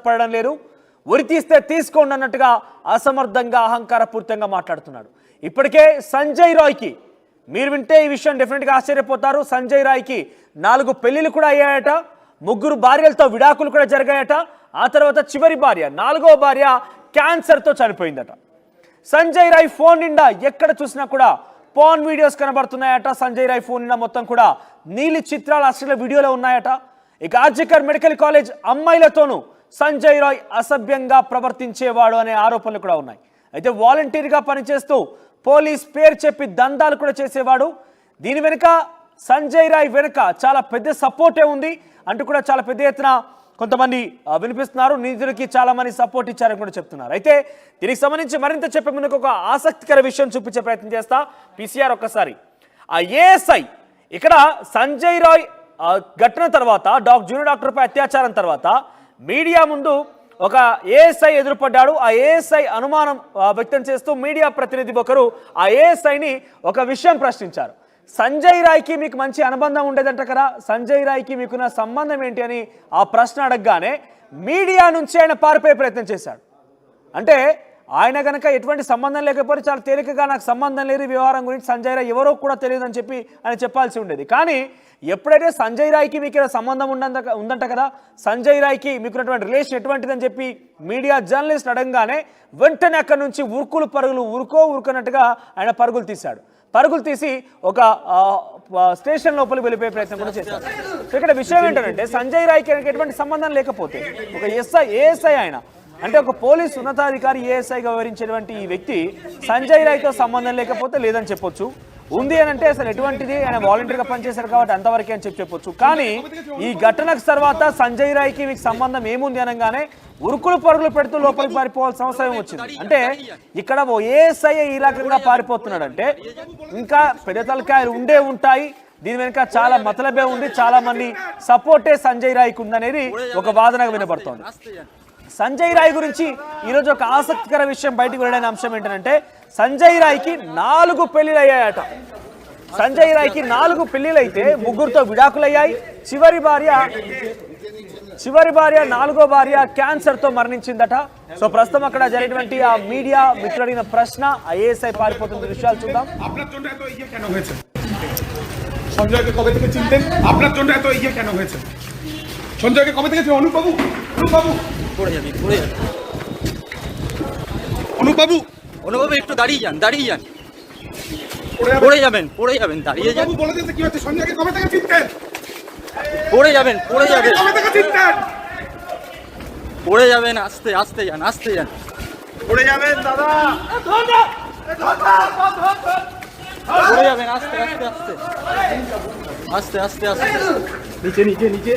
సిద్ధపడడం లేదు. ఉరి తీస్తే తీసుకోండి అన్నట్టుగా అసమర్థంగా అహంకారపూరితంగా మాట్లాడుతున్నాడు. ఇప్పటికే సంజయ్ రాయ్కి మీరు వింటే ఈ విషయం డెఫినెట్గా ఆశ్చర్యపోతారు. సంజయ్ రాయ్కి 4 పెళ్లిళ్ళు కూడా అయ్యాయట, 3 భార్యలతో విడాకులు కూడా జరిగాయట. ఆ తర్వాత చివరి భార్య 4వ భార్య క్యాన్సర్తో చనిపోయిందట. సంజయ్ రాయ్ ఫోన్ నిండా ఎక్కడ చూసినా కూడా పాన్ వీడియోస్ కనబడుతున్నాయట. సంజయ్ రాయ్ ఫోన్ నిండా మొత్తం కూడా నీలి చిత్రాలు అసలు వీడియోలో ఉన్నాయట. ఇక ఆర్జికర్ మెడికల్ కాలేజ్ అమ్మాయిలతోనూ సంజయ్ రాయ్ అసభ్యంగా ప్రవర్తించేవాడు అనే ఆరోపణలు కూడా ఉన్నాయి. అయితే వాలంటీర్గా పనిచేస్తూ పోలీస్ పేరు చెప్పి దందాలు కూడా చేసేవాడు. దీని వెనుక సంజయ్ రాయ్ వెనుక చాలా పెద్ద సపోర్టే ఉంది అంటూ కూడా చాలా పెద్ద ఎత్తున కొంతమంది వినిపిస్తున్నారు. నిధులకి చాలా మంది సపోర్ట్ ఇచ్చారని కూడా చెప్తున్నారు. అయితే దీనికి సంబంధించి మరింత చెప్పే ముందుకు ఒక ఆసక్తికర విషయం చూపించే ప్రయత్నం చేస్తా. పీసీఆర్ ఒక్కసారి ఆ ఏఎస్ఐ ఇక్కడ సంజయ్ రాయ్ ఘటన తర్వాత జూనియర్ డాక్టర్పై అత్యాచారం తర్వాత మీడియా ముందు ఒక ఏఎస్ఐ ఎదురుపడ్డాడు. ఆ ఏఎస్ఐ అనుమానం వ్యక్తం చేస్తూ మీడియా ప్రతినిధి ఒకరు ఆ ఏఎస్ఐని ఒక విషయం ప్రశ్నించారు. సంజయ్ రాయ్కి మీకు మంచి అనుబంధం ఉండేదంట కదా, సంజయ్ రాయ్కి మీకున్న సంబంధం ఏంటి అని ఆ ప్రశ్న అడగగానే మీడియా నుంచి ఆయన పారిపోయే ప్రయత్నం చేశాడు. అంటే ఆయన కనుక ఎటువంటి సంబంధం లేకపోతే చాలా తేలికగా నాకు సంబంధం లేదు వ్యవహారం గురించి, సంజయ్ రాయ్ ఎవరో కూడా తెలియదు అని చెప్పి ఆయన చెప్పాల్సి ఉండేది. కానీ ఎప్పుడైతే సంజయ్ రాయ్కి మీకు సంబంధం ఉందంట కదా, సంజయ్ రాయ్కి మీకున్నటువంటి రిలేషన్ ఎటువంటిదని చెప్పి మీడియా జర్నలిస్ట్ అడగగానే వెంటనే అక్కడి నుంచి ఉరుకున్నట్టుగా ఆయన పరుగులు తీశాడు. పరుగులు తీసి ఒక స్టేషన్ లోపలికి వెళ్ళిపోయే ప్రయత్నం కూడా చేశారు. సో ఇక్కడ విషయం ఏంటంటే సంజయ్ రాయ్కి ఎటువంటి సంబంధం లేకపోతే ఒక ఏఎస్ఐ ఆయన అంటే ఒక పోలీస్ ఉన్నతాధికారి ఏఎస్ఐగా వివరించేటువంటి ఈ వ్యక్తి సంజయ్ రాయ్తో సంబంధం లేకపోతే లేదని చెప్పొచ్చు, ఉంది అని అంటే అసలు ఎటువంటిది ఆయన వాలంటీర్గా పనిచేశారు కాబట్టి అంతవరకే అని చెప్పొచ్చు. కానీ ఈ ఘటనకు తర్వాత సంజయ్ రాయ్కి మీకు సంబంధం ఏముంది అనగానే ఉరుకులు పరుగులు పెడుతూ లోపలికి పారిపోవాల్సిన అవసరం వచ్చింది. అంటే ఇక్కడ ఓ ఏఎస్ఐ ఈ రకంగా పారిపోతున్నాడంటే ఇంకా పెద్ద తలకాయలు ఉంటాయి. దీని వెనుక చాలా మతలబే ఉంది, చాలా మంది సపోర్టే సంజయ్ రాయ్కి ఉందనేది ఒక వాదనగా వినపడుతోంది. సంజయ్ రాయ్ గురించి ఈరోజు ఒక ఆసక్తికర విషయం బయటకు వెళ్ళిన అంశం ఏంటంటే సంజయ్ రాయ్కి 4 పెళ్లిళ్ళు అయ్యాయట. సంజయ్ రాయ్కి 4 పెళ్లిళ్ళు అయితే 3తో విడాకులు అయ్యాయి. చివరి భార్య 4వ భార్య క్యాన్సర్తో మరణించిందట. సో ప్రస్తుతం అక్కడ జరిగినటువంటి ఆ మీడియా మిత్రుడు అడిగిన ప్రశ్న ఐఏఎస్ఐ పారిపోతున్న దృశ్యాలు చూద్దాం. সঞ্জয়কে কবে থেকে চিনতেন? আপনার জন্য এত ইয়ে কেন হয়েছে? সঞ্জয়কে কবে থেকে চিনেন? অনুপবাবু একটু দাঁড়িয়ে যান পড়ে যাবেন দাঁড়িয়ে যান। বলে দিতে কি হচ্ছে? সঞ্জয়কে কবে থেকে চিনতেন? পড়ে যাবেন কবে থেকে চিনতেন? পড়ে যাবেন, আস্তে যান পড়ে যাবেন দাদা, পড়ে যাবেন আস্তে নিচে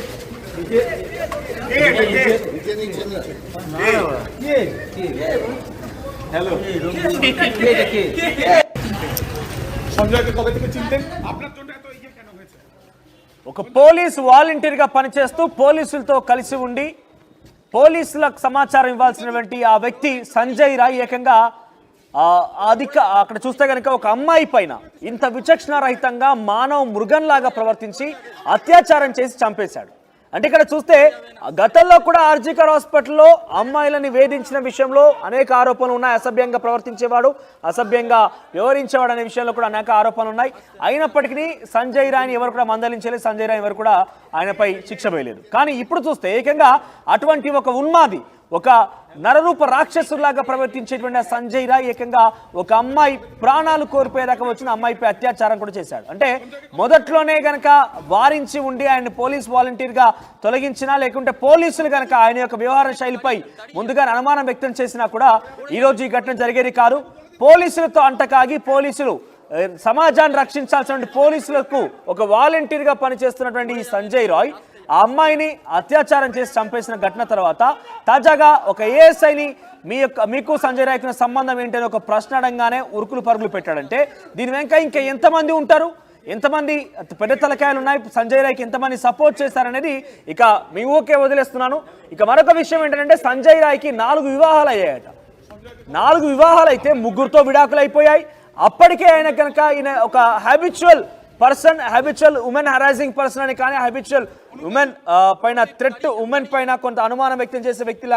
হ্যালো সঞ্জয়কে কবে থেকে চিনতেন? আপনার জন্য এত ইয়ে কেন হয়েছে? ఒక పోలీసు వాలంటీర్గా పనిచేస్తూ పోలీసులతో కలిసి ఉండి పోలీసులకు సమాచారం ఇవ్వాల్సినటువంటి ఆ వ్యక్తి సంజయ్ రాయ్ ఏకంగా అక్కడ చూస్తే కనుక ఒక అమ్మాయి పైన ఇంత విచక్షణ రహితంగా మానవ మృగంలాగా ప్రవర్తించి అత్యాచారం చేసి చంపేశాడు. అంటే ఇక్కడ చూస్తే గతంలో కూడా ఆర్జికర్ హాస్పిటల్లో అమ్మాయిలని వేధించిన విషయంలో అనేక ఆరోపణలు ఉన్నాయి. అసభ్యంగా ప్రవర్తించేవాడు, అసభ్యంగా వ్యవహరించేవాడు అనే విషయంలో కూడా అనేక ఆరోపణలు ఉన్నాయి. అయినప్పటికీ సంజయ్ రాయ్ని ఎవరు కూడా మందలించలేదు, సంజయ్ రాయ్ ఎవరు కూడా ఆయనపై శిక్ష వేయలేదు. కానీ ఇప్పుడు చూస్తే ఏకంగా అటువంటి ఒక ఉన్మాది, ఒక నరరూప రాక్షసులాగా ప్రవర్తించేటువంటి సంజయ్ రాయ్ ఏకంగా ఒక అమ్మాయి ప్రాణాలు కోల్పోయేదాకా వచ్చిన అమ్మాయిపై అత్యాచారం కూడా చేశాడు. అంటే మొదట్లోనే గనక వారించి ఉండి ఆయన పోలీస్ వాలంటీర్గా తొలగించినా, లేకుంటే పోలీసులు గనక ఆయన యొక్క వ్యవహార శైలిపై ముందుగా అనుమానం వ్యక్తం చేసినా కూడా ఈరోజు ఈ ఘటన జరిగేది కాదు. పోలీసులతో అంటకాగి పోలీసులు సమాజాన్ని రక్షించాల్సినటువంటి పోలీసులకు ఒక వాలంటీర్గా పనిచేస్తున్నటువంటి ఈ సంజయ్ రాయ్ ఆ అమ్మాయిని అత్యాచారం చేసి చంపేసిన ఘటన తర్వాత తాజాగా ఒక ఏఎస్ఐని మీకు సంజయ్ రాయ్కి సంబంధం ఏంటని ఒక ప్రశ్న అడగానే ఉరుకులు పరుగులు పెట్టాడంటే దీని వెనక ఇంకా ఎంతమంది ఉంటారు, ఎంతమంది పెద్ద తలకాయలు ఉన్నాయి, సంజయ్ రాయ్కి ఎంతమంది సపోర్ట్ చేశారనేది ఇక మీ ఊకే వదిలేస్తున్నాను. ఇక మరొక విషయం ఏంటంటే సంజయ్ రాయ్కి 4 వివాహాలు అయ్యాయట. 4 వివాహాలు అయితే 3తో విడాకులు అయిపోయాయి. అప్పటికే ఆయన కనుక ఈయన ఒక హ్యాబిచువల్ ఉమెన్ హరాసింగ్ పర్సన్ అని, కానీ హ్యాబిచువల్ ఉమెన్ పైన థ్రెట్, ఉమెన్ పైన కొంత అనుమానం వ్యక్తం చేసే వ్యక్తి